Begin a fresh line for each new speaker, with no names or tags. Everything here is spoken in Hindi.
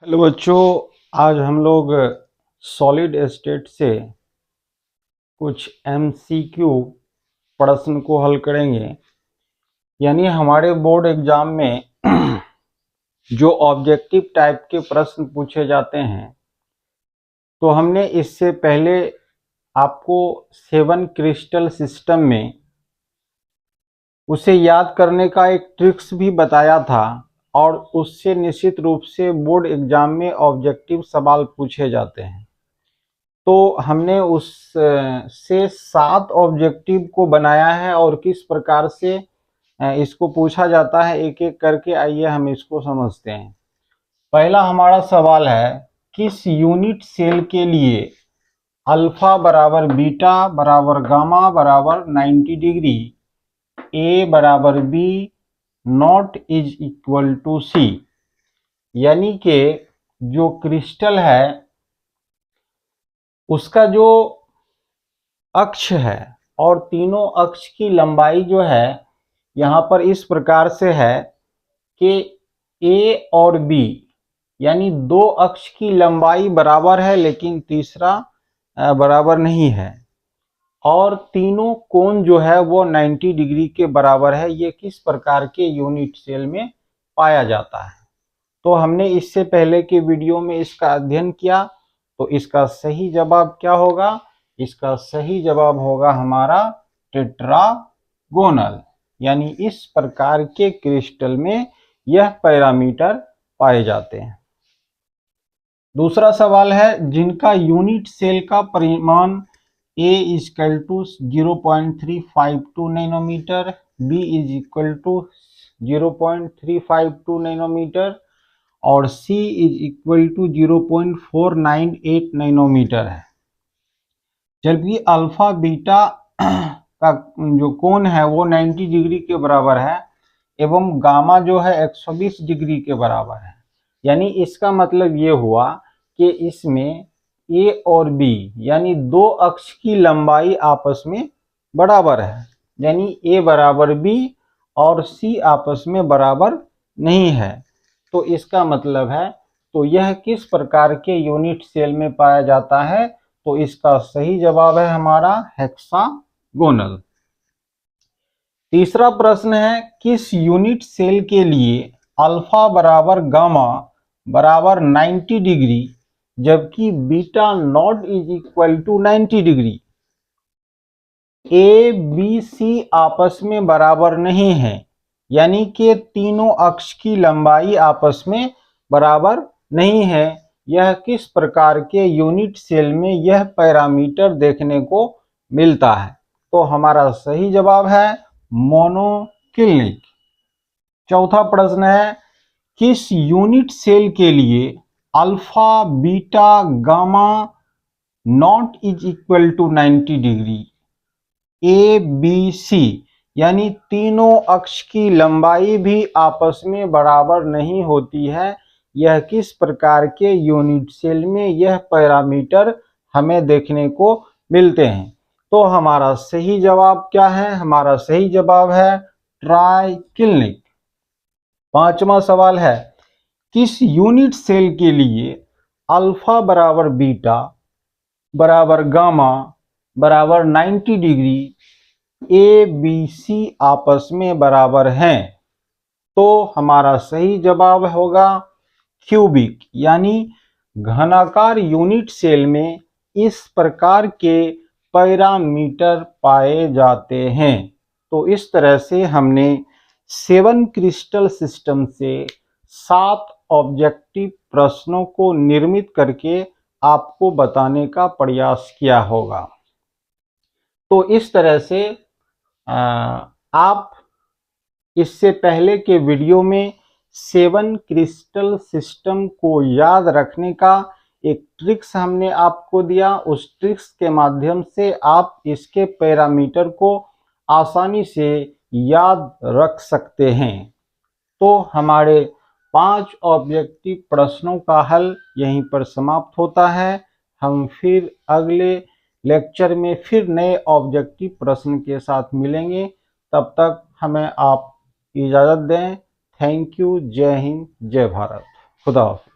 हेलो बच्चों, आज हम लोग सॉलिड स्टेट से कुछ एमसीक्यू प्रश्न को हल करेंगे। यानी हमारे बोर्ड एग्जाम में जो ऑब्जेक्टिव टाइप के प्रश्न पूछे जाते हैं, तो हमने इससे पहले आपको 7 क्रिस्टल सिस्टम में उसे याद करने का एक ट्रिक्स भी बताया था, और उससे निश्चित रूप से बोर्ड एग्जाम में ऑब्जेक्टिव सवाल पूछे जाते हैं। तो हमने उस से 7 ऑब्जेक्टिव को बनाया है और किस प्रकार से इसको पूछा जाता है एक एक करके आइए हम इसको समझते हैं। पहला हमारा सवाल है, किस यूनिट सेल के लिए अल्फा बराबर बीटा बराबर गामा बराबर 90 डिग्री, ए बराबर B, not is equal to C. यानी कि जो क्रिस्टल है उसका जो अक्ष है और तीनों अक्ष की लंबाई जो है यहाँ पर इस प्रकार से है कि ए और बी यानी दो अक्ष की लंबाई बराबर है, लेकिन तीसरा बराबर नहीं है, और तीनों कोण जो है वो 90 डिग्री के बराबर है। ये किस प्रकार के यूनिट सेल में पाया जाता है? तो हमने इससे पहले के वीडियो में इसका अध्ययन किया। तो इसका सही जवाब क्या होगा? इसका सही जवाब होगा हमारा टेट्रागोनल। यानी इस प्रकार के क्रिस्टल में यह पैरामीटर पाए जाते हैं। दूसरा सवाल है, जिनका यूनिट सेल का परिमाण A equal to 0.352 nanometre, B is equal to 0.352 nanometre और C is equal to 0.498 nanometre है, जबकि अल्फा बीटा का जो कोण है वो 90 डिग्री के बराबर है एवं गामा जो है 120 डिग्री के बराबर है। यानी इसका मतलब ये हुआ कि इसमें ए और बी यानी दो अक्ष की लंबाई आपस में बराबर है, यानी ए बराबर बी और सी आपस में बराबर नहीं है। तो इसका मतलब है, तो यह किस प्रकार के यूनिट सेल में पाया जाता है? तो इसका सही जवाब है हमारा हेक्सागोनल। तीसरा प्रश्न है, किस यूनिट सेल के लिए अल्फा बराबर गामा बराबर 90 डिग्री जबकि beta not is equal to 90 degree? A B C आपस में बराबर नहीं है, यानी कि तीनों अक्ष की लंबाई आपस में बराबर नहीं है। यह किस प्रकार के यूनिट सेल में यह पैरामीटर देखने को मिलता है? तो हमारा सही जवाब है मोनोक्लिनिक। चौथा प्रश्न है, किस यूनिट सेल के लिए alpha beta gamma not is equal to 90 degree? A B C यानी तीनों अक्ष की लंबाई भी आपस में बराबर नहीं होती है। यह किस प्रकार के यूनिट सेल में यह पैरामीटर हमें देखने को मिलते हैं? तो हमारा सही जवाब क्या है? हमारा सही जवाब है ट्राइक्लिनिक। पांचवा सवाल है, किस यूनिट सेल के लिए अल्फा बराबर बीटा बराबर गामा बराबर 90 डिग्री ए बी सी आपस में बराबर हैं? तो हमारा सही जवाब होगा क्यूबिक। यानी घनाकार यूनिट सेल में इस प्रकार के पैरामीटर पाए जाते हैं। तो इस तरह से हमने 7 क्रिस्टल सिस्टम से 7 ऑब्जेक्टिव प्रश्नों को निर्मित करके आपको बताने का प्रयास किया होगा। तो इस तरह से आप इससे पहले के वीडियो में 7 क्रिस्टल सिस्टम को याद रखने का एक ट्रिक्स हमने आपको दिया। उस ट्रिक्स के माध्यम से आप इसके पैरामीटर को आसानी से याद रख सकते हैं। तो हमारे 5 ऑब्जेक्टिव प्रश्नों का हल यहीं पर समाप्त होता है। हम फिर अगले लेक्चर में फिर नए ऑब्जेक्टिव प्रश्न के साथ मिलेंगे। तब तक हमें आप इजाज़त दें। Thank you. जय हिंद, जय भारत। खुदा हाफ़िज़।